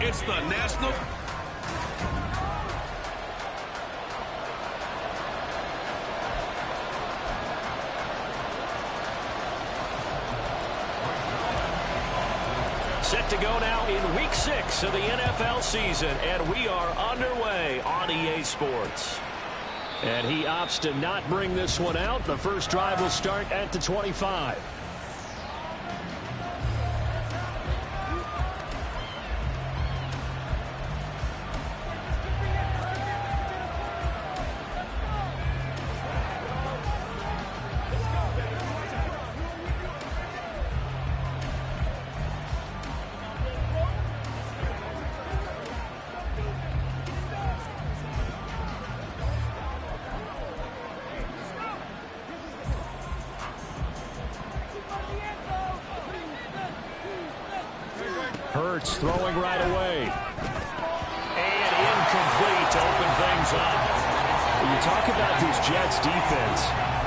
It's the National... Set to go now in Week 6 of the NFL season, and we are underway on EA Sports. And he opts to not bring this one out. The first drive will start at the 25. Hurts throwing right away. And incomplete to open things up. When you talk about this Jets defense,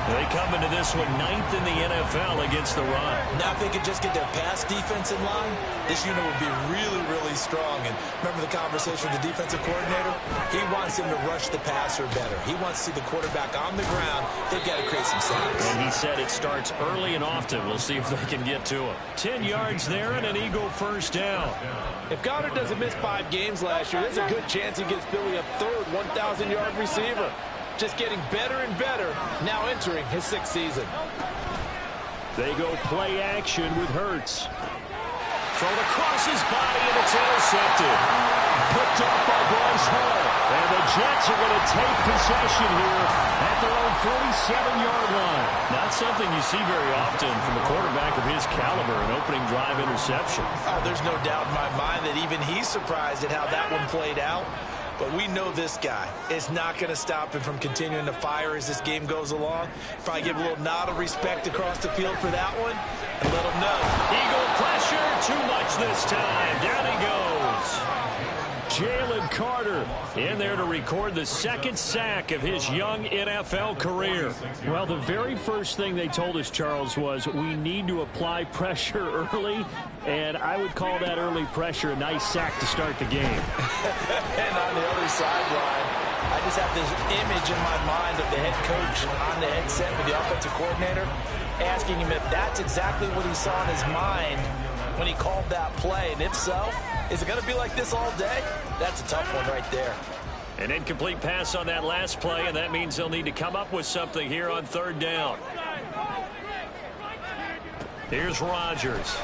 they come into this one 9th in the NFL against the run. Now if they could just get their pass defense in line, this unit would be really, really strong. And remember the conversation with the defensive coordinator? He wants them to rush the passer better. He wants to see the quarterback on the ground. They've got to create some sacks. And he said it starts early and often. We'll see if they can get to him. 10 yards there and an Eagle first down. If Goddard doesn't miss 5 games last year, there's a good chance he gets Philly a third 1,000-yard receiver. Just getting better and better, now entering his 6th season. They go play action with Hurts. Thrown across his body, and it's intercepted. Picked up by Bryce Hall. And the Jets are going to take possession here at their own 47-yard line. Not something you see very often from a quarterback of his caliber, an opening drive interception. Oh, there's no doubt in my mind that even he's surprised at how that one played out. But we know this guy is not going to stop him from continuing to fire as this game goes along. Probably give a little nod of respect across the field for that one and let him know. Eagle pressure, too much this time. Down he goes. Jalen Carter in there to record the 2nd sack of his young NFL career. Well, the very first thing they told us, Charles, was we need to apply pressure early, and I would call that early pressure a nice sack to start the game. And on the other sideline, I just have this image in my mind of the head coach on the headset with the offensive coordinator asking him if that's exactly what he saw in his mind when he called that play. And if so, is it going to be like this all day? That's a tough one right there. An incomplete pass on that last play, and that means they'll need to come up with something here on 3rd down. Here's Rodgers.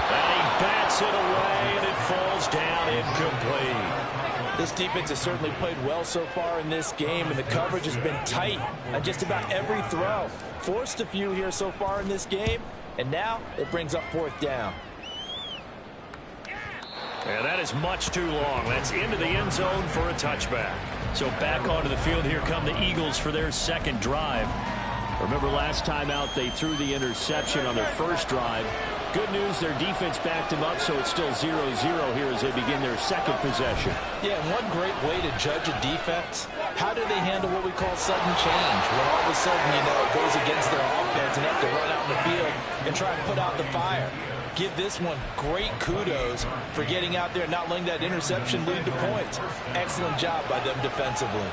And he bats it away, and it falls down incomplete. This defense has certainly played well so far in this game, and the coverage has been tight on just about every throw. Forced a few here so far in this game, and now it brings up 4th down. And that is much too long. That's into the end zone for a touchback. So back onto the field, here come the Eagles for their 2nd drive. Remember last time out, they threw the interception on their first drive. Good news, their defense backed them up, so it's still 0-0 here as they begin their 2nd possession. Yeah, and one great way to judge a defense, how do they handle what we call sudden change? When all of a sudden, you know, it goes against their offense and they have to run out in the field and try and put out the fire. Give this one great kudos for getting out there and not letting that interception lead to points. Excellent job by them defensively.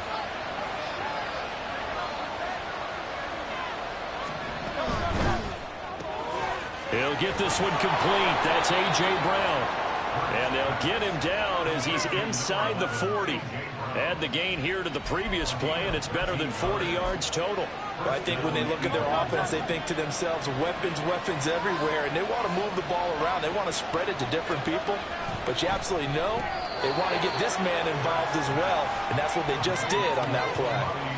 He'll get this one complete. That's A.J. Brown. And they'll get him down as he's inside the 40. Add the gain here to the previous play, and it's better than 40 yards total. Well, I think when they look at their offense, they think to themselves, weapons, weapons everywhere, and they want to move the ball around. They want to spread it to different people. But you absolutely know they want to get this man involved as well, and that's what they just did on that play.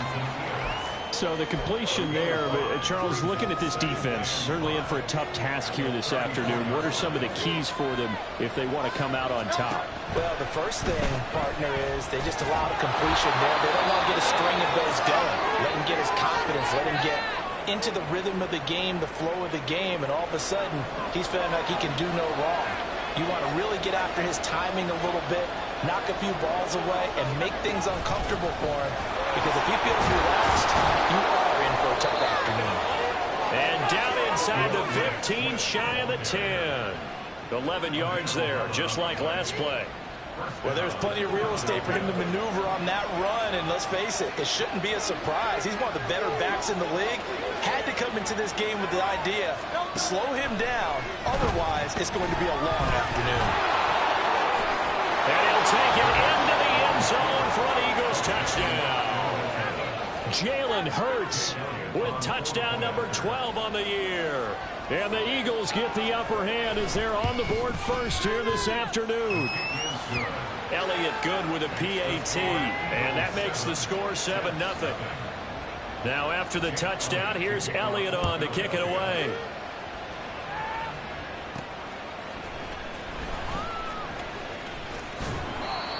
So the completion there, but Charles, looking at this defense, certainly in for a tough task here this afternoon. What are some of the keys for them if they want to come out on top? Well, the first thing, partner, is they just allow the completion there. They don't want to get a string of those going. Let him get his confidence. Let him get into the rhythm of the game, the flow of the game, and all of a sudden, he's feeling like he can do no wrong. You want to really get after his timing a little bit, knock a few balls away, and make things uncomfortable for him. Because if he feels relaxed, you are in for a tough afternoon. And down inside the 15, shy of the 10. 11 yards there, just like last play. Well, there's plenty of real estate for him to maneuver on that run, and let's face it, it shouldn't be a surprise. He's one of the better backs in the league. Had to come into this game with the idea, slow him down, otherwise it's going to be a long afternoon. And he'll take it into the end zone for an Eagles touchdown. Jalen Hurts with touchdown number 12 on the year. And the Eagles get the upper hand as they're on the board first here this afternoon. Elliott good with a PAT, and that makes the score 7-0. Now after the touchdown, here's Elliott on to kick it away.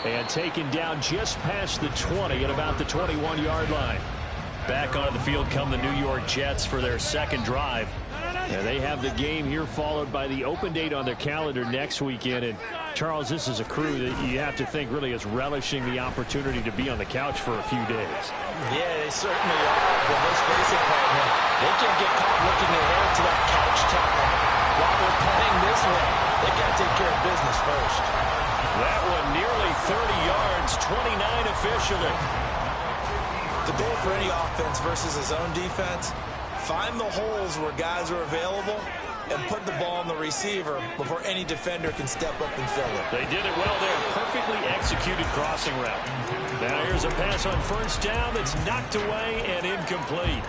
And taken down just past the 20 at about the 21-yard line. Back onto the field come the New York Jets for their second drive. And they have the game here followed by the open date on their calendar next weekend. And Charles, this is a crew that you have to think really is relishing the opportunity to be on the couch for a few days. Yeah, they certainly are. But let's face it, partner, they can't get caught looking ahead to that couch time while they're playing this way. They got to take care of business first. That one nearly 30 yards, 29 officially. The goal for any offense versus his own defense, find the holes where guys are available and put the ball on the receiver before any defender can step up and fill it. They did it well there. Perfectly executed crossing route. Now here's a pass on first down that's knocked away and incomplete.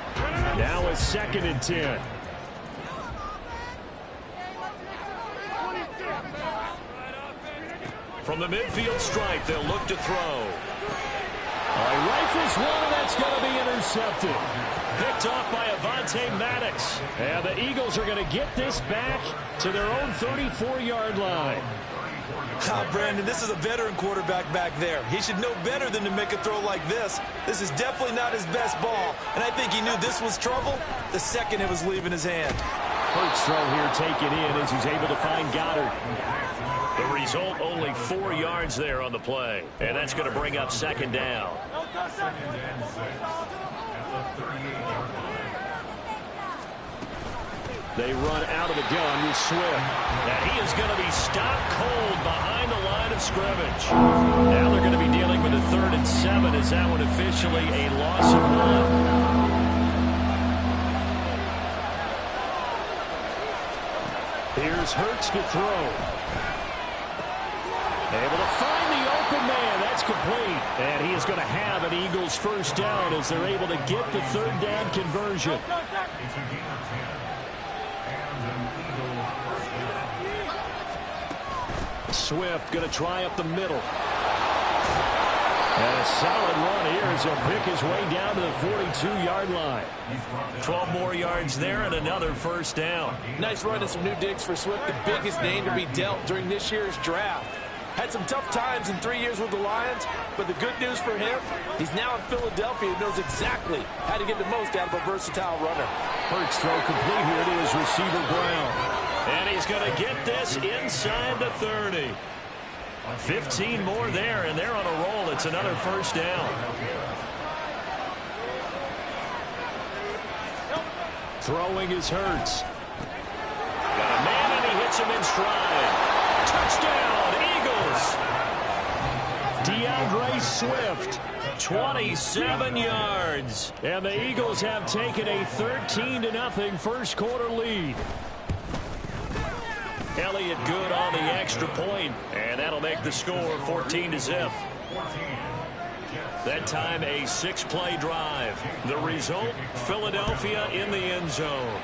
Now it's 2nd and 10. From the midfield stripe, they'll look to throw. Rifles one, and that's going to be intercepted. Picked off by Avonte Maddox. And the Eagles are going to get this back to their own 34-yard line. Brandon, this is a veteran quarterback back there. He should know better than to make a throw like this. This is definitely not his best ball. And I think he knew this was trouble the second it was leaving his hand. Hurts throw here taken in as he's able to find Goddard. The result, only 4 yards there on the play. And that's going to bring up 2nd down. They run out of the gun with Swift. And he is going to be stopped cold behind the line of scrimmage. Now they're going to be dealing with a 3rd and 7 as that one officially a loss of 1. Here's Hurts to throw. Able to find the open man. That's complete. And he is going to have an Eagles first down as they're able to get the 3rd down conversion. Swift going to try up the middle. And a solid run here as he'll pick his way down to the 42-yard line. 12 more yards there and another first down. Nice run and some new digs for Swift, the biggest name to be dealt during this year's draft. Had some tough times in 3 years with the Lions, but the good news for him, he's now in Philadelphia and knows exactly how to get the most out of a versatile runner. Hurts throw complete here to his receiver Brown. And he's going to get this inside the 30. 15 more there, and they're on a roll. It's another first down. Throwing is Hurts. Got a man, and he hits him in stride. Touchdown, Eagles. DeAndre Swift, 27 yards. And the Eagles have taken a 13-0 first quarter lead. Elliott good on the extra point, and that'll make the score 14-0. That time a 6-play drive. The result, Philadelphia in the end zone.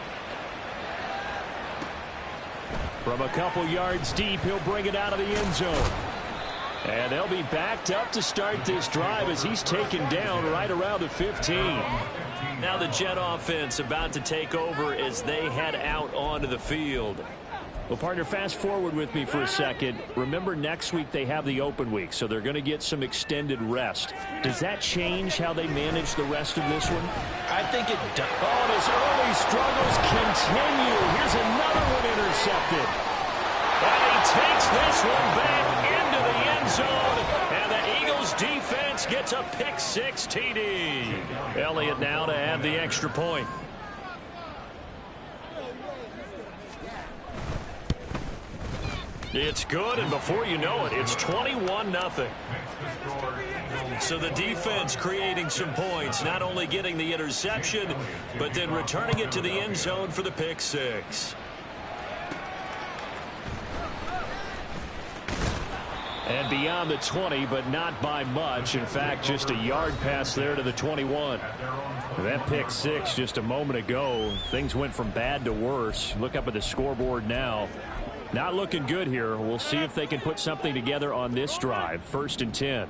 From a couple yards deep, he'll bring it out of the end zone. And they'll be backed up to start this drive as he's taken down right around the 15. Now the Jet offense about to take over as they head out onto the field. Well, partner, fast forward with me for a second. Remember, next week they have the open week, so they're going to get some extended rest. Does that change how they manage the rest of this one? I think it does. Oh, and his early struggles continue. Here's another one intercepted. And he takes this one back into the end zone. And the Eagles defense gets a pick-6 TD. Elliott now to have the extra point. It's good, and before you know it, it's 21-0. So the defense creating some points, not only getting the interception, but then returning it to the end zone for the pick six. And beyond the 20, but not by much. In fact, just a yard pass there to the 21. That pick six just a moment ago. Things went from bad to worse. Look up at the scoreboard now. Not looking good here. We'll see if they can put something together on this drive. 1st and 10.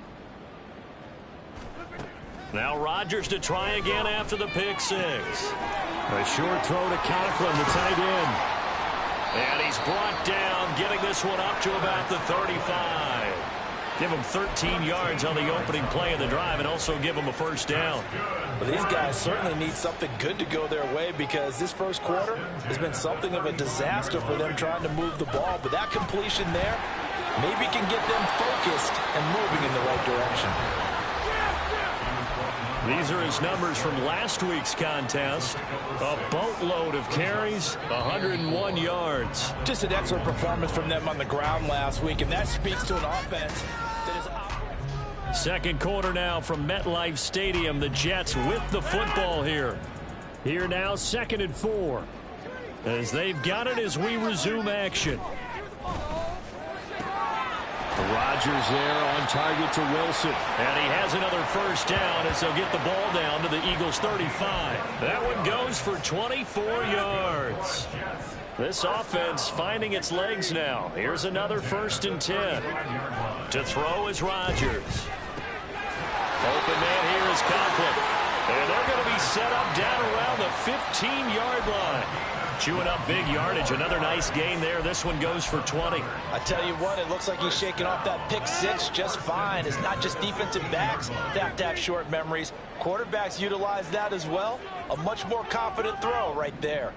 Now Rodgers to try again after the pick six. A short throw to Conklin, the tight end. And he's brought down, getting this one up to about the 35. Give him 13 yards on the opening play of the drive and also give him a first down. Well, these guys certainly need something good to go their way because this first quarter has been something of a disaster for them trying to move the ball. But that completion there maybe can get them focused and moving in the right direction. These are his numbers from last week's contest. A boatload of carries, 101 yards. Just an excellent performance from them on the ground last week, and that speaks to an offense that is operating. Second quarter now from MetLife Stadium. The Jets with the football here. Here now, 2nd and 4. As they've got it as we resume action. Rodgers there on target to Wilson. And he has another first down as they'll get the ball down to the Eagles' 35. That one goes for 24 yards. This offense finding its legs now. Here's another 1st and 10. To throw is Rodgers. Open man here is Conklin. And they're going to be set up down around the 15-yard line. Chewing up big yardage. Another nice gain there. This one goes for 20. I tell you what, it looks like he's shaking off that pick six just fine. It's not just defensive backs that have to have short memories. Quarterbacks utilize that as well. A much more confident throw right there.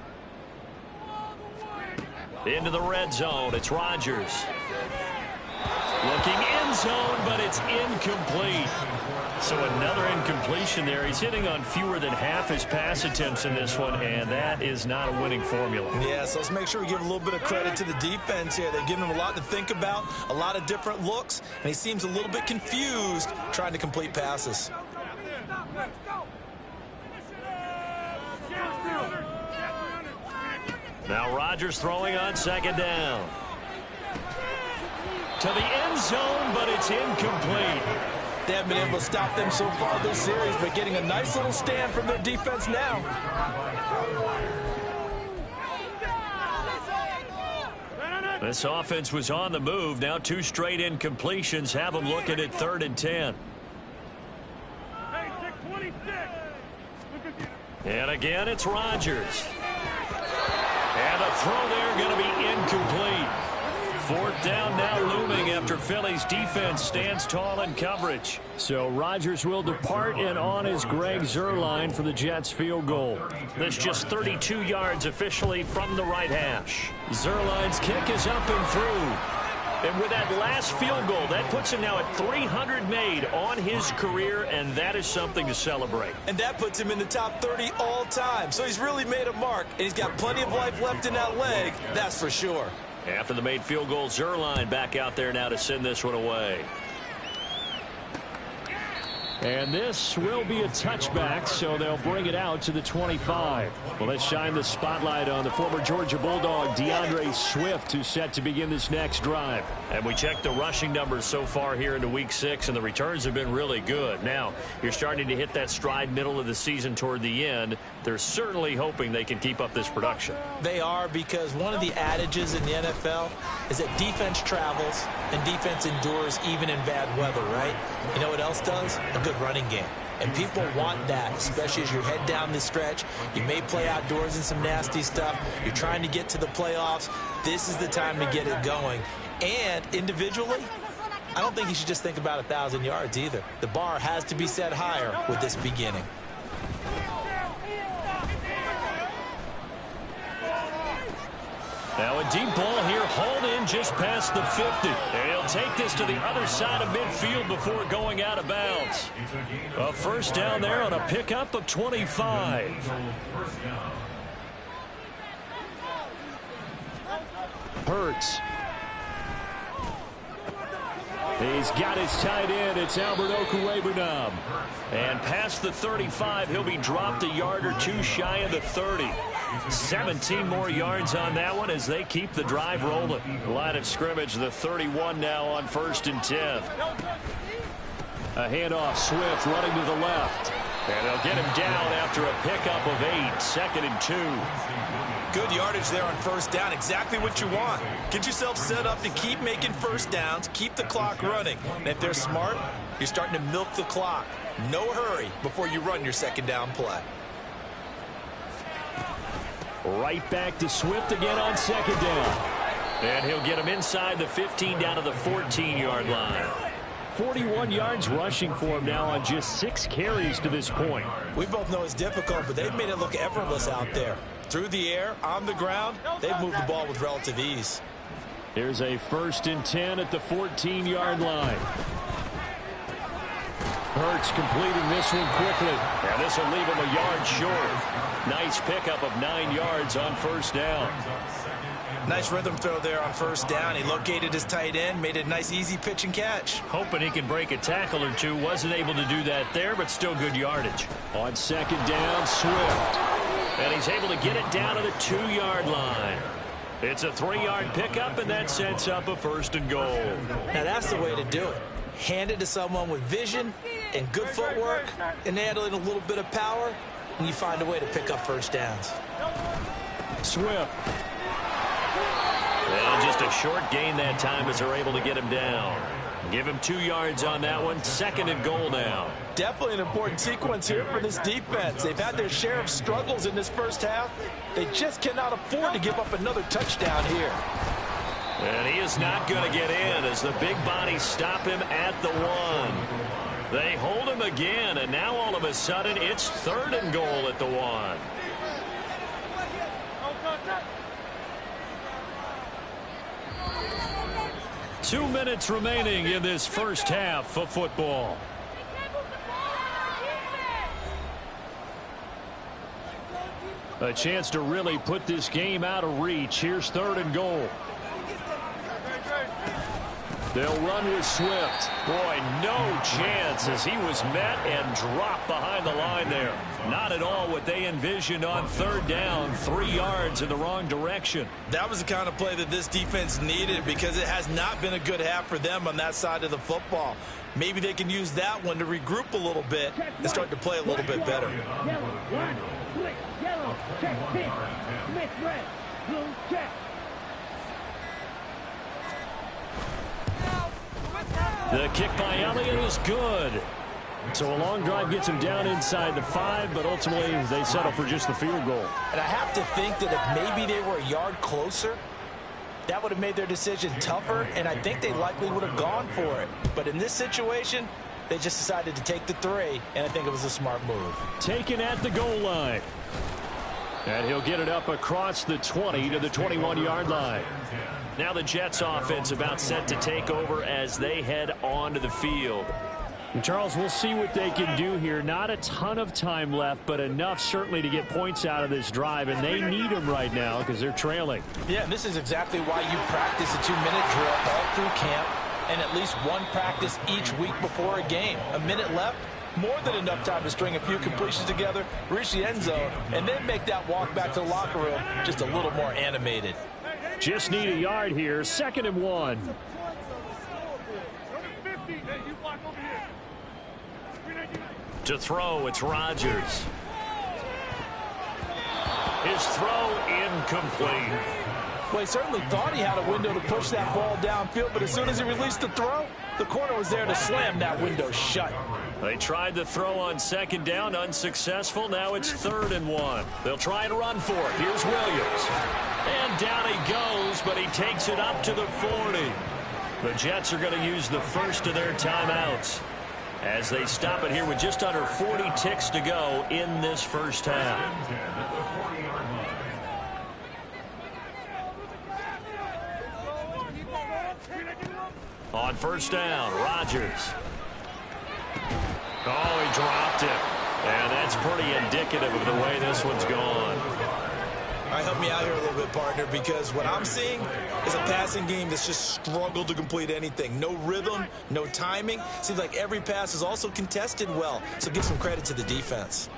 Into the red zone. It's Rodgers. Looking end zone, but it's incomplete. So another incompletion there. He's hitting on fewer than half his pass attempts in this one, and that is not a winning formula. Yeah, so let's make sure we give a little bit of credit to the defense here. They've given him a lot to think about, a lot of different looks, and he seems a little bit confused trying to complete passes. Now Rodgers throwing on 2nd down. To the end zone, but it's incomplete. They haven't been able to stop them so far this series, but getting a nice little stand from their defense now. This offense was on the move. Now 2 straight incompletions have them looking at 3rd and 10. And again, it's Rodgers. And the throw there going to be incomplete. 4th down now looming after Philly's defense stands tall in coverage. So Rodgers will depart, and on is Greg Zuerlein for the Jets field goal. That's just 32 yards officially from the right hash. Zuerlein's kick is up and through. And with that last field goal, that puts him now at 300 made on his career, and that is something to celebrate. And that puts him in the top 30 all time. So he's really made a mark, and he's got plenty of life left in that leg, that's for sure. After the made field goal, Zuerlein back out there now to send this one away. And this will be a touchback, so they'll bring it out to the 25. Well, let's shine the spotlight on the former Georgia Bulldog, DeAndre Swift, who's set to begin this next drive. And we checked the rushing numbers so far here into Week 6, and the returns have been really good. Now, you're starting to hit that stride middle of the season toward the end. They're certainly hoping they can keep up this production. They are, because one of the adages in the NFL is that defense travels and defense endures even in bad weather, right? You know what else does? A good running game. And people want that, especially as you head down the stretch. You may play outdoors in some nasty stuff. You're trying to get to the playoffs. This is the time to get it going. And individually, I don't think you should just think about 1,000 yards either. The bar has to be set higher with this beginning. Now a deep ball here, hauled in just past the 50. And he'll take this to the other side of midfield before going out of bounds. A first down there on a pickup of 25. Hurts. He's got his tight end. It's Albert Okwuegbunam. And past the 35, he'll be dropped a yard or two shy of the 30. 17 more yards on that one as they keep the drive rolling. Line of scrimmage, the 31 now on 1st and 10. A handoff, Swift running to the left. And they'll get him down after a pickup of 8, 2nd and 2. Good yardage there on 1st down. Exactly what you want. Get yourself set up to keep making 1st downs, keep the clock running. And if they're smart, you're starting to milk the clock. No hurry before you run your 2nd down play. Right back to Swift again on 2nd down. And he'll get him inside the 15 down to the 14-yard line. 41 yards rushing for him now on just 6 carries to this point. We both know it's difficult, but they've made it look effortless out there. Through the air, on the ground, they've moved the ball with relative ease. Here's a 1st and 10 at the 14-yard line. Hurts completing this one quickly. And this will leave him a yard short. Nice pickup of 9 yards on 1st down. Nice rhythm throw there on 1st down. He located his tight end, made a nice easy pitch and catch. Hoping he can break a tackle or two. Wasn't able to do that there, but still good yardage. On 2nd down, Swift. And he's able to get it down to the 2-yard line. It's a 3-yard pickup, and that sets up a 1st and goal. Now that's the way to do it. Hand it to someone with vision and good footwork, and add in a little bit of power, and you find a way to pick up 1st downs. Swift. And just a short gain that time as they're able to get him down. Give him 2 yards on that one. 2nd and goal now. Definitely an important sequence here for this defense. They've had their share of struggles in this 1st half. They just cannot afford to give up another touchdown here. And he is not going to get in as the big bodies stop him at the 1. They hold him again, and now all of a sudden it's 3rd and goal at the 1. Two minutes remaining in this 1st half of football. A chance to really put this game out of reach. Here's 3rd and goal. They'll run with Swift. Boy, no chance as he was met and dropped behind the line there. Not at all what they envisioned on 3rd down. 3 yards in the wrong direction. That was the kind of play that this defense needed because it has not been a good half for them on that side of the football. Maybe they can use that one to regroup a little bit and start to play a little bit better. Yellow, check, pink, Smith, red, blue, check. The kick by Elliott is good. So a long drive gets him down inside the 5, but ultimately they settle for just the field goal. And I have to think that if maybe they were a yard closer, that would have made their decision tougher, and I think they likely would have gone for it. But in this situation, they just decided to take the 3, and I think it was a smart move. Taken at the goal line. And he'll get it up across the 20 to the 21-yard line. Now the Jets offense about set to take over as they head onto the field. And Charles, we'll see what they can do here. Not a ton of time left, but enough certainly to get points out of this drive, and they need them right now because they're trailing. Yeah, and this is exactly why you practice a 2-minute drill all through camp and at least one practice each week before a game. A minute left, more than enough time to string a few completions together, reach the end zone, and then make that walk back to the locker room just a little more animated. Just need a yard here. 2nd and 1. To throw, it's Rodgers. His throw incomplete. Well, he certainly thought he had a window to push that ball downfield, but as soon as he released the throw, the corner was there to slam that window shut. They tried the throw on 2nd down, unsuccessful. Now it's 3rd and 1. They'll try and run for it. Here's Williams. And down he goes, but he takes it up to the 40. The Jets are going to use the first of their timeouts as they stop it here with just under 40 ticks to go in this 1st half. On 1st down, Rodgers. Oh, he dropped it. And that's pretty indicative of the way this one's gone. All right, help me out here a little bit, partner, because what I'm seeing is a passing game that's just struggled to complete anything. No rhythm, no timing. Seems like every pass is also contested well, so give some credit to the defense.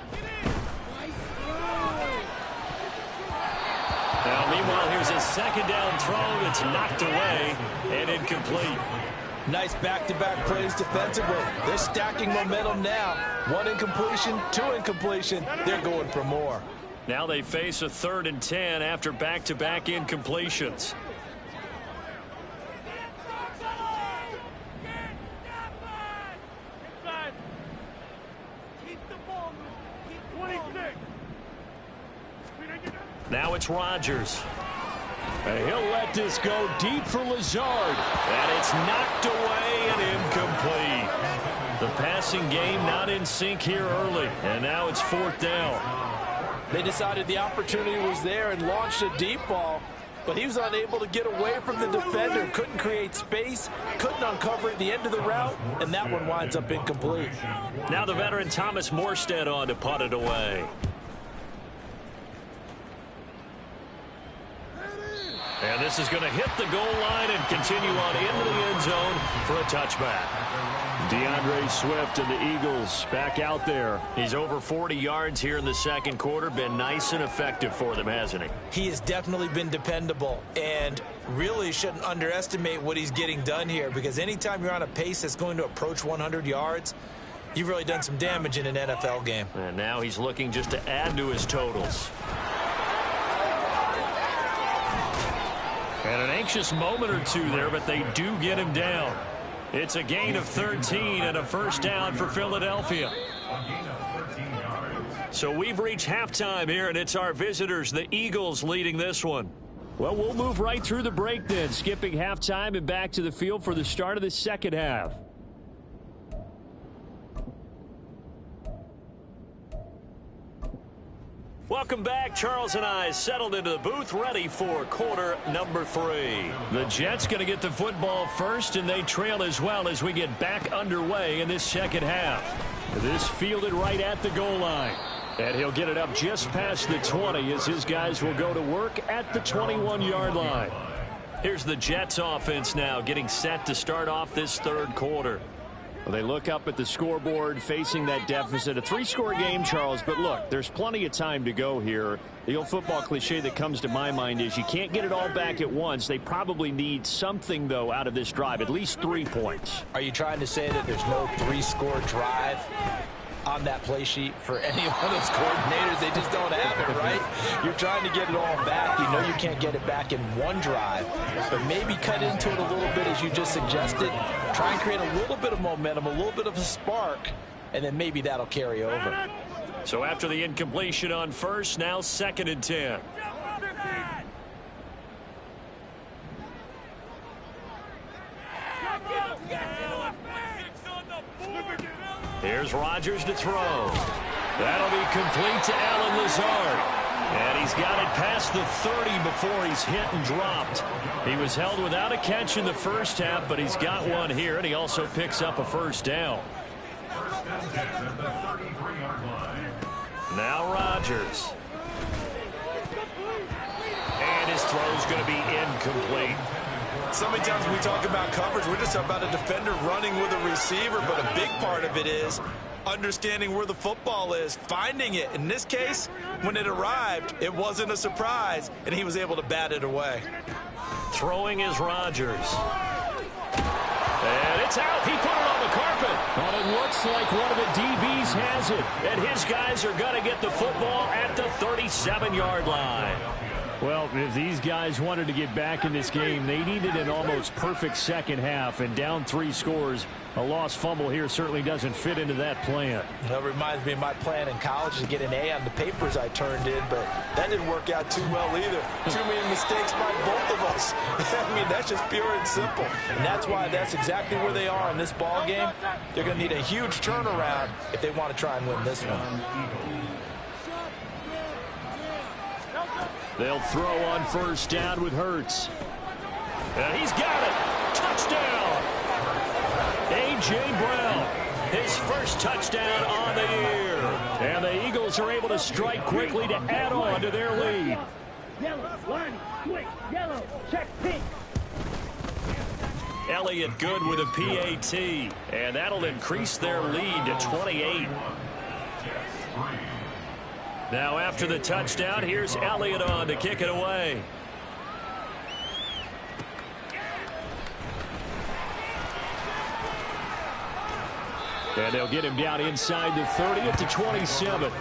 Now, meanwhile, here's a second down throw that's knocked away and incomplete. Nice back-to-back plays defensively. They're stacking momentum now. 1 incompletion, 2 incompletion. They're going for more. Now they face a 3rd and 10 after back-to-back incompletions. Now it's Rodgers. And he'll let this go deep for Lazard. And it's knocked away and incomplete. The passing game not in sync here early. And now it's 4th down. They decided the opportunity was there and launched a deep ball, but he was unable to get away from the defender, couldn't create space, couldn't uncover at the end of the route, and that one winds up incomplete. Now the veteran Thomas Morstead on to punt it away. And this is going to hit the goal line and continue on into the end zone for a touchback. DeAndre Swift and the Eagles back out there. He's over 40 yards here in the second quarter. Been nice and effective for them, hasn't he? He has definitely been dependable, and really shouldn't underestimate what he's getting done here, because anytime you're on a pace that's going to approach 100 yards, you've really done some damage in an NFL game. And now he's looking just to add to his totals. And an anxious moment or two there, but they do get him down. It's a gain of 13 and a first down for Philadelphia. So we've reached halftime here, and it's our visitors, the Eagles, leading this one. Well, we'll move right through the break then, skipping halftime and back to the field for the start of the second half. Welcome back. Charles and I settled into the booth, ready for quarter number 3. The Jets going to get the football first, and they trail as well as we get back underway in this second half. This fielded right at the goal line. And he'll get it up just past the 20 as his guys will go to work at the 21-yard line. Here's the Jets offense now getting set to start off this third quarter. Well, they look up at the scoreboard facing that deficit. A 3-score game, Charles, but look, there's plenty of time to go here. The old football cliche that comes to my mind is you can't get it all back at once. They probably need something, though, out of this drive, at least 3 points. Are you trying to say that there's no 3-score drive on that play sheet for any one of those coordinators? They just don't have it, right? You're trying to get it all back. You know you can't get it back in one drive, but maybe cut into it a little bit as you just suggested. Try and create a little bit of momentum, a little bit of a spark, and then maybe that'll carry over. So after the incompletion on first, now 2nd and 10. Here's Rodgers to throw. That'll be complete to Allen Lazard. And he's got it past the 30 before he's hit and dropped. He was held without a catch in the first half, but he's got one here, and he also picks up a first down. Now Rodgers. And his throw's going to be incomplete. So many times when we talk about coverage, we're just about a defender running with a receiver, but a big part of it is understanding where the football is, finding it. In this case, when it arrived, it wasn't a surprise, and he was able to bat it away. Throwing is Rodgers. And it's out. He put it on the carpet. But it looks like one of the DBs has it. And his guys are going to get the football at the 37-yard line. Well, if these guys wanted to get back in this game, they needed an almost perfect second half, and down 3 scores. A lost fumble here certainly doesn't fit into that plan. That reminds me of my plan in college to get an A on the papers I turned in, but that didn't work out too well either. Too many mistakes by both of us. I mean, that's just pure and simple. And that's why that's exactly where they are in this ball game. They're going to need a huge turnaround if they want to try and win this one. They'll throw on first down with Hurts. And he's got it. Touchdown. A.J. Brown, his first touchdown on the year. And the Eagles are able to strike quickly to add on to their lead. Yellow, line, switch, yellow, check pink. Elliott good with a PAT, and that'll increase their lead to 28. Now after the touchdown, here's Elliott on to kick it away. And they'll get him down inside the 30 at the 27.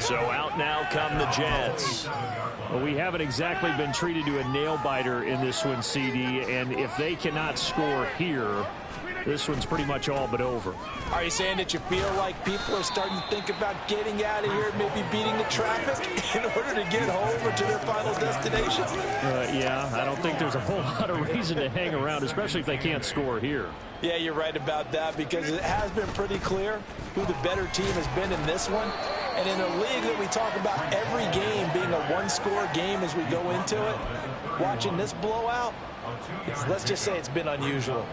So out now come the Jets. Well, we haven't exactly been treated to a nail-biter in this one, CD, and if they cannot score here, this one's pretty much all but over. Are you saying that you feel like people are starting to think about getting out of here, maybe beating the traffic in order to get home or to their final destination? Yeah, I don't think there's a whole lot of reason to hang around, especially if they can't score here. Yeah, you're right about that, because it has been pretty clear who the better team has been in this one. And in a league that we talk about every game being a one-score game as we go into it, watching this blowout, let's just say it's been unusual.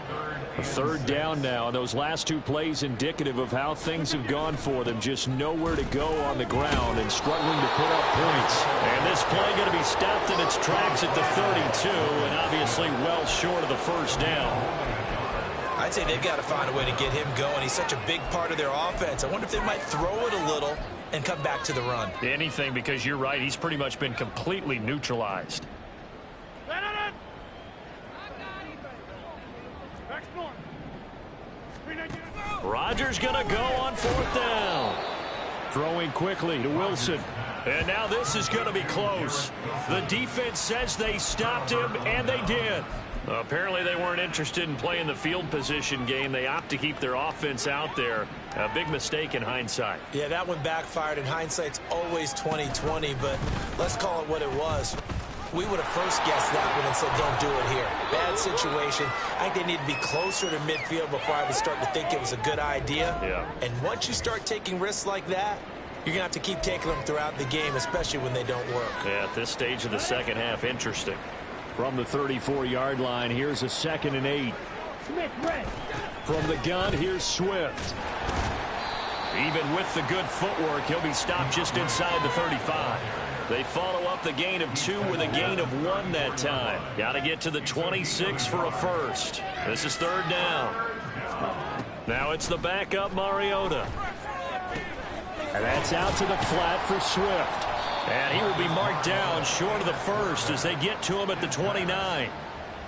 A third down now, and those last two plays indicative of how things have gone for them. Just nowhere to go on the ground and struggling to put up points. And this play going to be stopped in its tracks at the 32, and obviously well short of the first down. I'd say they've got to find a way to get him going. He's such a big part of their offense. I wonder if they might throw it a little and come back to the run. Anything, because you're right. He's pretty much been completely neutralized. Rodgers going to go on fourth down. Throwing quickly to Wilson. And now this is going to be close. The defense says they stopped him, and they did. Apparently they weren't interested in playing the field position game. They opt to keep their offense out there. A big mistake in hindsight. Yeah, that one backfired, and hindsight's always 20/20, but let's call it what it was. We would have first guessed that one and said, don't do it here. Bad situation. I think they need to be closer to midfield before I would start to think it was a good idea. Yeah. And once you start taking risks like that, you're going to have to keep taking them throughout the game, especially when they don't work. Yeah, at this stage of the second half, interesting. From the 34-yard line, here's a 2nd and 8. Smith red. From the gun, here's Swift. Even with the good footwork, he'll be stopped just inside the 35. They follow up the gain of 2 with a gain of 1 that time. Got to get to the 26 for a first. This is third down. Now it's the backup Mariota. And that's out to the flat for Swift. And he will be marked down short of the first as they get to him at the 29.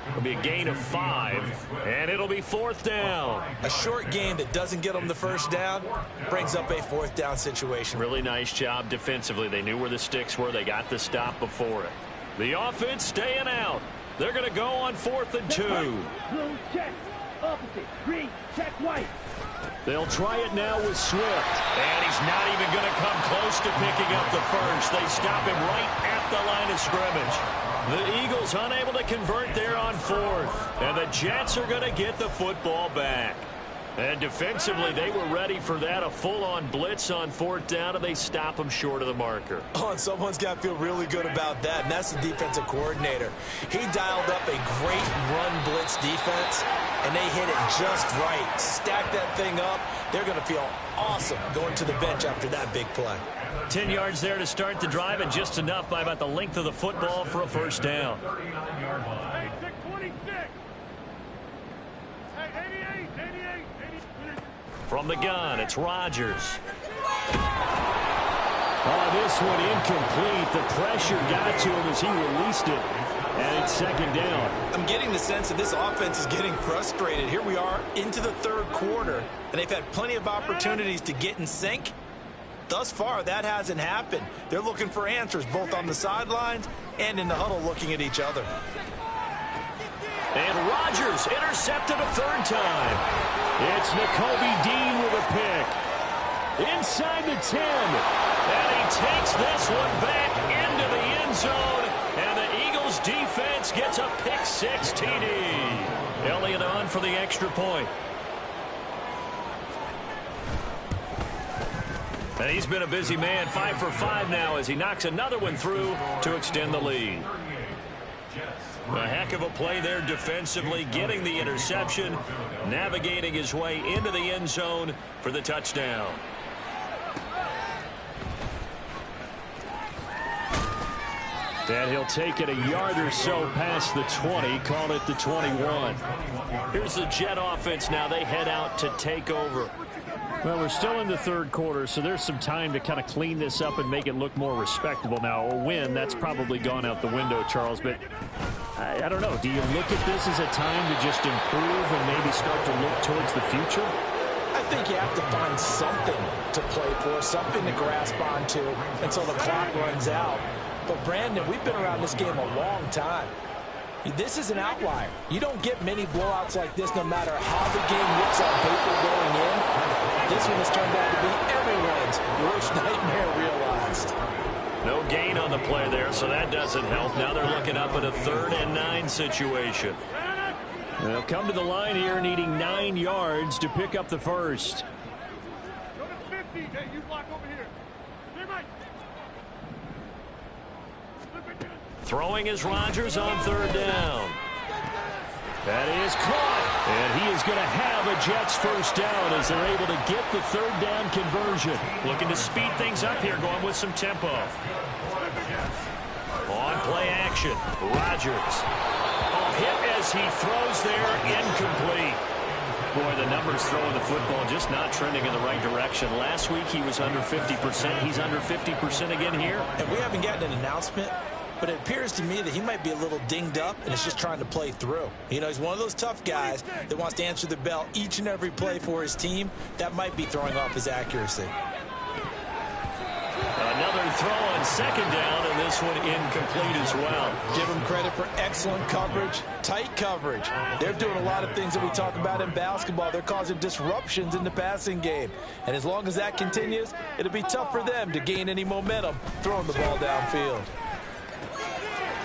It'll be a gain of 5, and it'll be fourth down. A short gain that doesn't get them the first down brings up a fourth down situation. Really nice job defensively. They knew where the sticks were. They got the stop before it. The offense staying out. They're going to go on 4th and 2. Blue check. Opposite. Green check white. They'll try it now with Swift. And he's not even going to come close to picking up the first. They stop him right at the line of scrimmage. The Eagles unable to convert there on 4th. And the Jets are going to get the football back. And defensively, they were ready for that. A full-on blitz on 4th down, and they stop them short of the marker. Oh, and someone's got to feel really good about that, and that's the defensive coordinator. He dialed up a great run blitz defense, and they hit it just right. Stack that thing up. They're going to feel awesome going to the bench after that big play. 10 yards there to start the drive, and just enough by about the length of the football for a first down. From the gun, it's Rodgers. Oh, this one incomplete. The pressure got to him as he released it. And it's 2nd down. I'm getting the sense that this offense is getting frustrated. Here we are into the 3rd quarter, and they've had plenty of opportunities to get in sync. Thus far, that hasn't happened. They're looking for answers both on the sidelines and in the huddle looking at each other. And Rodgers intercepted a 3rd time. It's Nakobe Dean with a pick. Inside the 10. And he takes this one back into the end zone. And the Eagles defense gets a pick-6 TD. Elliott on for the extra point. And he's been a busy man, 5 for 5 now as he knocks another one through to extend the lead. A heck of a play there defensively, getting the interception, navigating his way into the end zone for the touchdown. And he'll take it a yard or so past the 20, call it the 21. Here's the Jet offense now. They head out to take over. Well, we're still in the third quarter, so there's some time to kind of clean this up and make it look more respectable. Now, a win, that's probably gone out the window, Charles, but I don't know. Do you look at this as a time to just improve and maybe start to look towards the future? I think you have to find something to play for, something to grasp onto until the clock runs out. But, Brandon, we've been around this game a long time. This is an outlier. You don't get many blowouts like this no matter how the game looks on paper going in. This one has turned out to be everyone's worst nightmare realized. No gain on the play there, so that doesn't help. Now they're looking up at a 3rd and 9 situation. They'll come to the line here needing 9 yards to pick up the first. Go to 50. Hey, you block over here. Stay right. Throwing is Rodgers on 3rd down. That is caught. And he is going to have a Jets first down as they're able to get the 3rd down conversion. Looking to speed things up here, going with some tempo. On play action, Rodgers. Hit as he throws there, incomplete. Boy, the numbers throwing the football just not trending in the right direction. Last week he was under 50%. He's under 50% again here. And we haven't gotten an announcement, but it appears to me that he might be a little dinged up and is just trying to play through. You know, he's one of those tough guys that wants to answer the bell each and every play for his team. That might be throwing off his accuracy. Another throw on 2nd down, and this one incomplete as well. Give him credit for excellent coverage, tight coverage. They're doing a lot of things that we talk about in basketball. They're causing disruptions in the passing game. And as long as that continues, it'll be tough for them to gain any momentum throwing the ball downfield.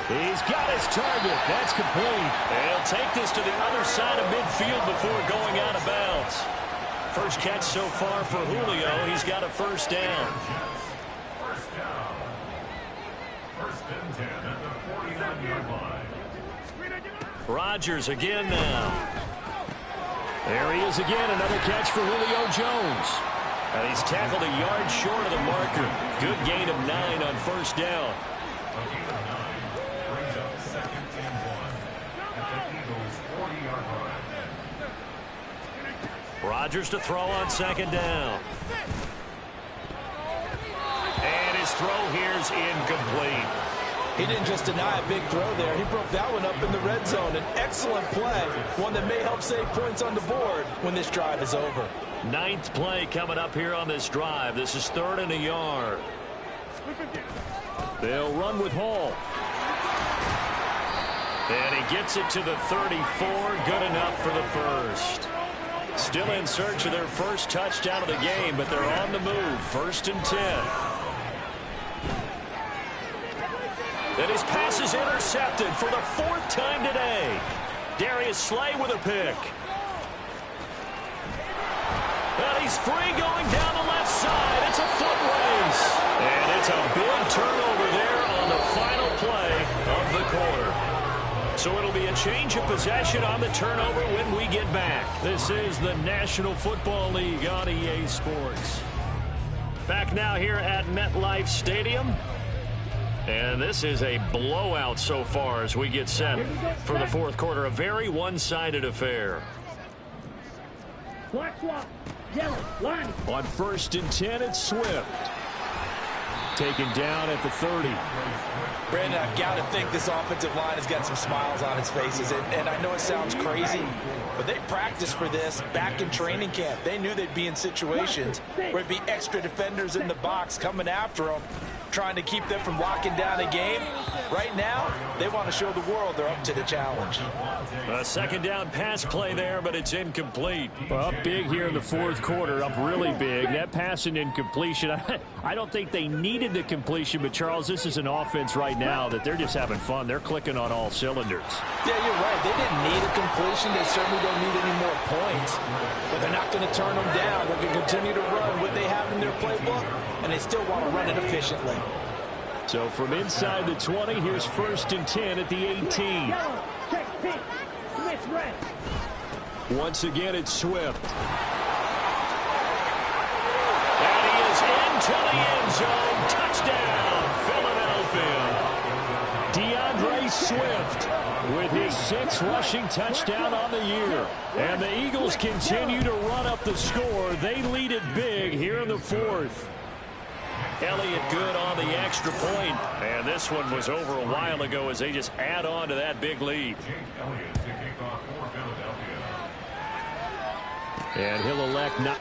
He's got his target. That's complete. He'll take this to the other side of midfield before going out of bounds. First catch so far for Julio. He's got a first down. Rodgers again now. There he is again, another catch for Julio Jones. And he's tackled a yard short of the marker. Good gain of 9 on first down. Rodgers to throw on 2nd down. And his throw here's incomplete. He didn't just deny a big throw there. He broke that one up in the red zone. An excellent play, one that may help save points on the board when this drive is over. 9th play coming up here on this drive. This is 3rd and a yard. They'll run with Hall. And he gets it to the 34. Good enough for the first. Still in search of their first touchdown of the game, but they're on the move. 1st and 10. And his pass is intercepted for the 4th time today. Darius Slay with a pick. And he's free going down the left side. It's a foot race. And it's a big turnover there on the final play of the quarter. So it'll be a change of possession on the turnover when we get back. This is the National Football League on EA Sports. Back now here at MetLife Stadium. And this is a blowout so far as we get set for the 4th quarter. A very one-sided affair. Black swap. Yellow. Line. On 1st and 10, it's Swift. Taken down at the 30. Brandon, I've got to think this offensive line has got some smiles on its faces. And I know it sounds crazy, but they practiced for this back in training camp. They knew they'd be in situations where it'd be extra defenders in the box coming after them, trying to keep them from locking down a game. Right now, they want to show the world they're up to the challenge. A 2nd down pass play there, but it's incomplete. Well, up big here in the 4th quarter, up really big. That pass and incompletion, I don't think they needed the completion, but Charles, this is an offense right now that they're just having fun. They're clicking on all cylinders. Yeah, you're right. They didn't need a completion. They certainly don't need any more points. But they're not going to turn them down. They're going to continue to run what they have in their playbook, and they still want to run it efficiently. So from inside the 20, here's 1st and 10 at the 18. Yellow. Check pink. Switch red. Once again, it's Swift. And he is into the end zone. Touchdown, Philadelphia. Swift with his 6th rushing touchdown on the year. And the Eagles continue to run up the score. They lead it big here in the 4th. Elliott good on the extra point. And this one was over a while ago as they just add on to that big lead. And he'll elect not.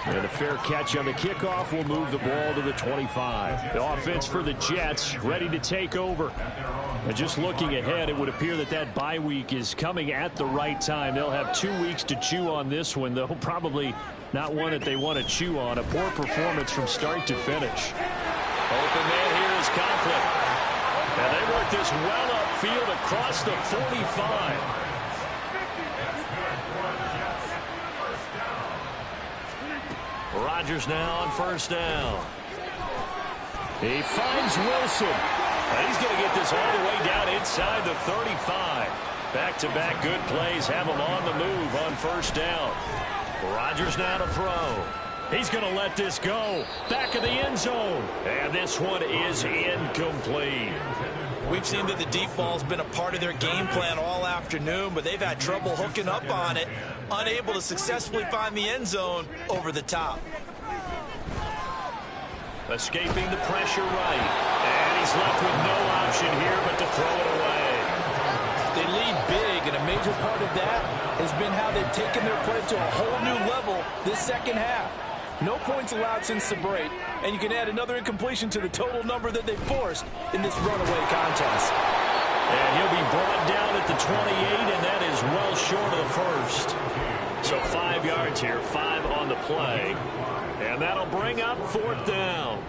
And a fair catch on the kickoff will move the ball to the 25. The offense for the Jets ready to take over. And just looking ahead, it would appear that that bye week is coming at the right time. They'll have 2 weeks to chew on this one, though probably not one that they want to chew on. A poor performance from start to finish. Open man here is Conklin. And they work this well upfield across the 45. Rodgers now on first down. He finds Wilson. And he's going to get this all the way down inside the 35. Back-to-back good plays have him on the move on first down. Rodgers now to throw. He's going to let this go. Back of the end zone. And this one is incomplete. We've seen that the deep ball's been a part of their game plan all afternoon, but they've had trouble hooking up on it, unable to successfully find the end zone over the top. Escaping the pressure right. And he's left with no option here but to throw it away. They lead big, and a major part of that has been how they've taken their play to a whole new level this second half. No points allowed since the break, and you can add another incompletion to the total number that they forced in this runaway contest. And he'll be brought down at the 28, and that is well short of the first. So 5 yards here, 5 on the play. And that'll bring up 4th down.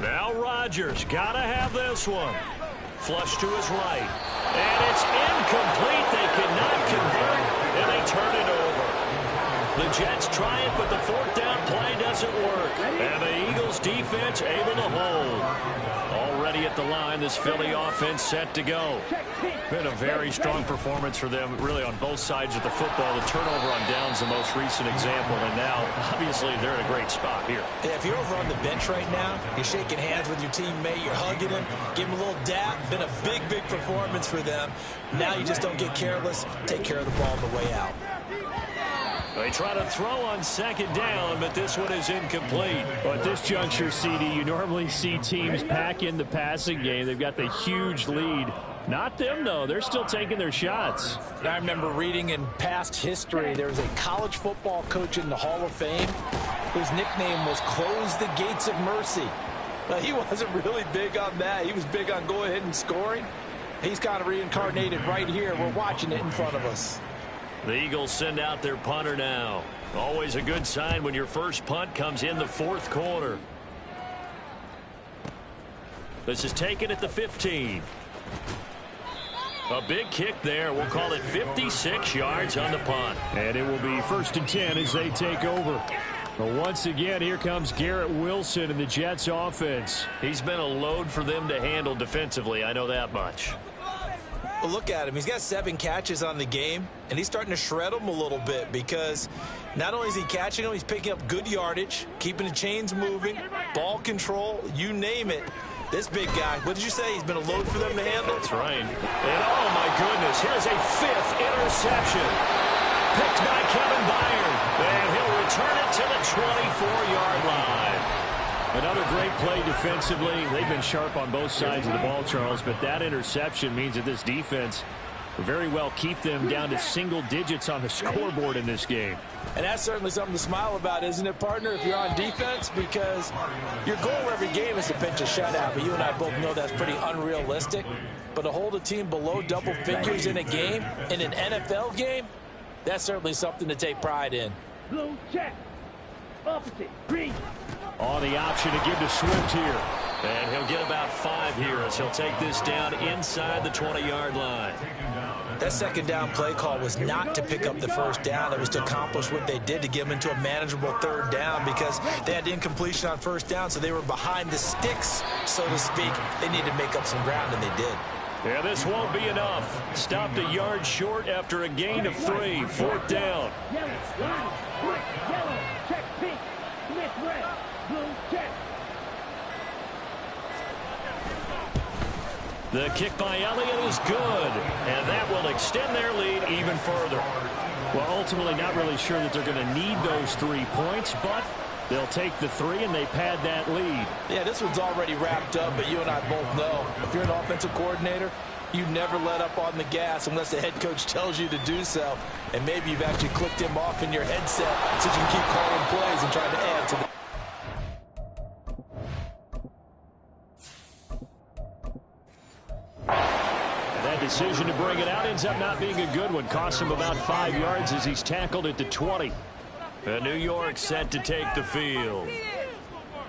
Now Rodgers got to have this one. Flush to his right. And it's incomplete. They cannot convert, and they turn it over. The Jets try it, but the 4th down play doesn't work. And the Eagles defense able to hold. Already at the line, this Philly offense set to go. Been a very strong performance for them, really, on both sides of the football. The turnover on downs, the most recent example, and now, obviously, they're in a great spot here. Yeah, if you're over on the bench right now, you're shaking hands with your teammate, you're hugging him, give him a little dap. Been a big, big performance for them. Now you just don't get careless. Take care of the ball on the way out. They try to throw on 2nd down, but this one is incomplete. Well, at this juncture, CD, you normally see teams pack in the passing game. They've got the huge lead. Not them, though. They're still taking their shots. I remember reading in past history, there was a college football coach in the Hall of Fame whose nickname was Close the Gates of Mercy. But he wasn't really big on that. He was big on go ahead and scoring. He's kind of reincarnated right here. We're watching it in front of us. The Eagles send out their punter now. Always a good sign when your first punt comes in the 4th quarter. This is taken at the 15. A big kick there. We'll call it 56 yards on the punt. And it will be 1st and 10 as they take over. But once again, here comes Garrett Wilson in the Jets offense. He's been a load for them to handle defensively. I know that much. Well, look at him. He's got 7 catches on the game, and he's starting to shred them a little bit because not only is he catching them, he's picking up good yardage, keeping the chains moving, ball control, you name it. This big guy, what did you say? He's been a load for them to handle? That's right. And oh, my goodness, here's a 5th interception. Picked by Kevin Byard. And he'll return it to the 24-yard line. Another great play defensively. They've been sharp on both sides of the ball, Charles, but that interception means that this defense will very well keep them down to single digits on the scoreboard in this game. And that's certainly something to smile about, isn't it, partner, if you're on defense? Because your goal every game is to pinch a shutout, but you and I both know that's pretty unrealistic. But to hold a team below double figures in a game, in an NFL game, that's certainly something to take pride in. Blue check. Opposite. Green. On the option to give to Swift here. And he'll get about 5 here as he'll take this down inside the 20-yard line. That 2nd down play call was not to pick up the 1st down. It was to accomplish what they did to get them into a manageable 3rd down because they had incompletion on 1st down, so they were behind the sticks, so to speak. They needed to make up some ground, and they did. Yeah, this won't be enough. Stopped a yard short after a gain of 3. 4th down. Yellow, line, quick, yellow, check pink, Smith red, blue check. The kick by Elliott is good, and that will extend their lead even further. Well, ultimately not really sure that they're going to need those 3 points, but they'll take the 3 and they pad that lead. Yeah, this one's already wrapped up, but you and I both know if you're an offensive coordinator, you never let up on the gas unless the head coach tells you to do so. And maybe you've actually clicked him off in your headset so you can keep calling plays and trying to add to the... That decision to bring it out ends up not being a good one. Costs him about 5 yards as he's tackled at the 20. New York set to take the field.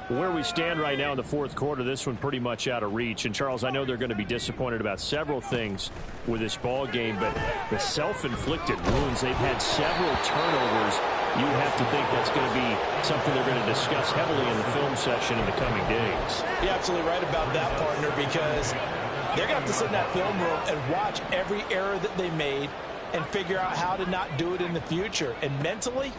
Where we stand right now in the 4th quarter, this one pretty much out of reach. And, Charles, I know they're going to be disappointed about several things with this ball game, but the self-inflicted wounds, they've had several turnovers. You have to think that's going to be something they're going to discuss heavily in the film session in the coming days. You're absolutely right about that, partner, because they're going to have to sit in that film room and watch every error that they made and figure out how to not do it in the future. And mentally,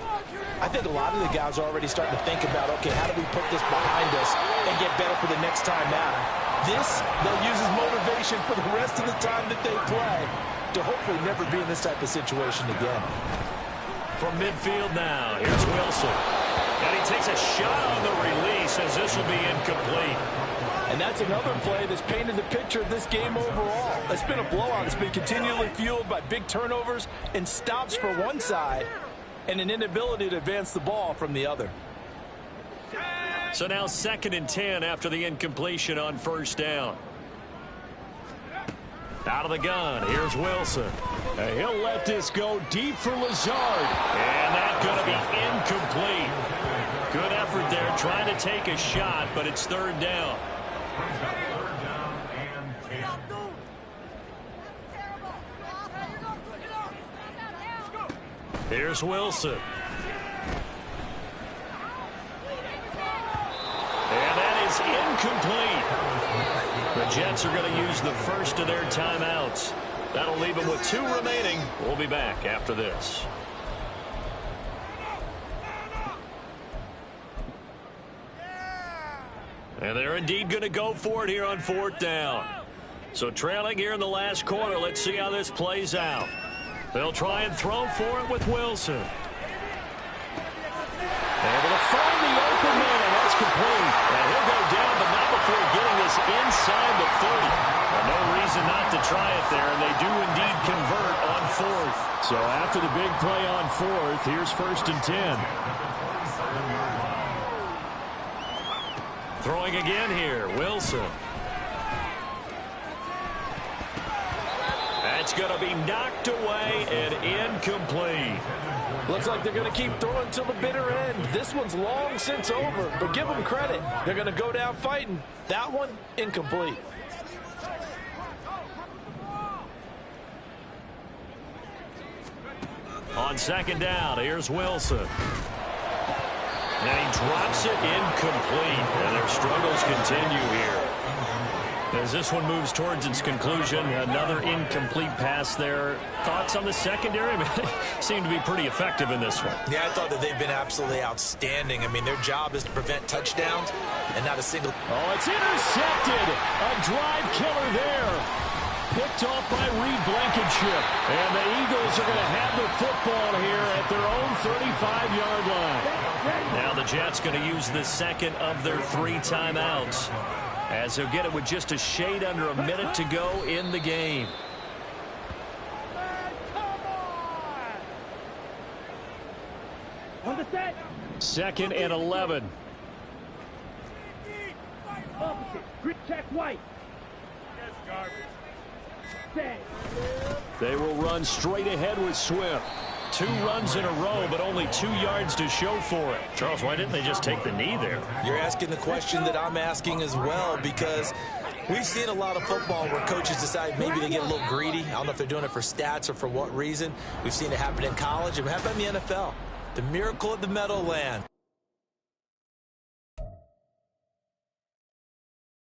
I think a lot of the guys are already starting to think about, okay, how do we put this behind us and get better for the next time out? This, they'll use as motivation for the rest of the time that they play to hopefully never be in this type of situation again. From midfield now, here's Wilson. And he takes a shot on the release as this will be incomplete. And that's another play that's painted the picture of this game overall. It's been a blowout. It's been continually fueled by big turnovers and stops for one side and an inability to advance the ball from the other. So now 2nd and 10 after the incompletion on 1st down. Out of the gun, here's Wilson. And he'll let this go deep for Lazard. And that's going to be incomplete. Good effort there trying to take a shot, but it's 3rd down. Here's Wilson. And that is incomplete. The Jets are going to use the first of their timeouts. That'll leave them with 2 remaining. We'll be back after this. And they're indeed going to go for it here on 4th down. So trailing here in the last quarter, let's see how this plays out. They'll try and throw for it with Wilson. Able to find the open man, and that's complete. And he'll go down, but not before getting this inside the 30. No reason not to try it there, and they do indeed convert on 4th. So after the big play on 4th, here's 1st and 10. Throwing again here, Wilson. That's going to be knocked away and incomplete. Looks like they're going to keep throwing till the bitter end. This one's long since over, but give them credit. They're going to go down fighting. That one, incomplete. On 2nd down, here's Wilson. And he drops it incomplete. And their struggles continue here. As this one moves towards its conclusion, another incomplete pass there. Thoughts on the secondary? They seem to be pretty effective in this one. Yeah, I thought that they've been absolutely outstanding. I mean, their job is to prevent touchdowns and not a single... Oh, it's intercepted. A drive killer there. Picked off by Reed Blankenship. And the Eagles are going to have the football here at their own 35-yard line. Now the Jets going to use the 2nd of their 3 timeouts, as he'll get it with just a shade under a minute to go in the game. On the set. 2nd and 11. Opposite. Grit check white. Set. They will run straight ahead with Swift. 2 runs in a row, but only 2 yards to show for it. Charles, why didn't they just take the knee there? You're asking the question that I'm asking as well, because we've seen a lot of football where coaches decide maybe they get a little greedy. I don't know if they're doing it for stats or for what reason. We've seen it happen in college. It happened in the NFL. The miracle of the Meadowlands.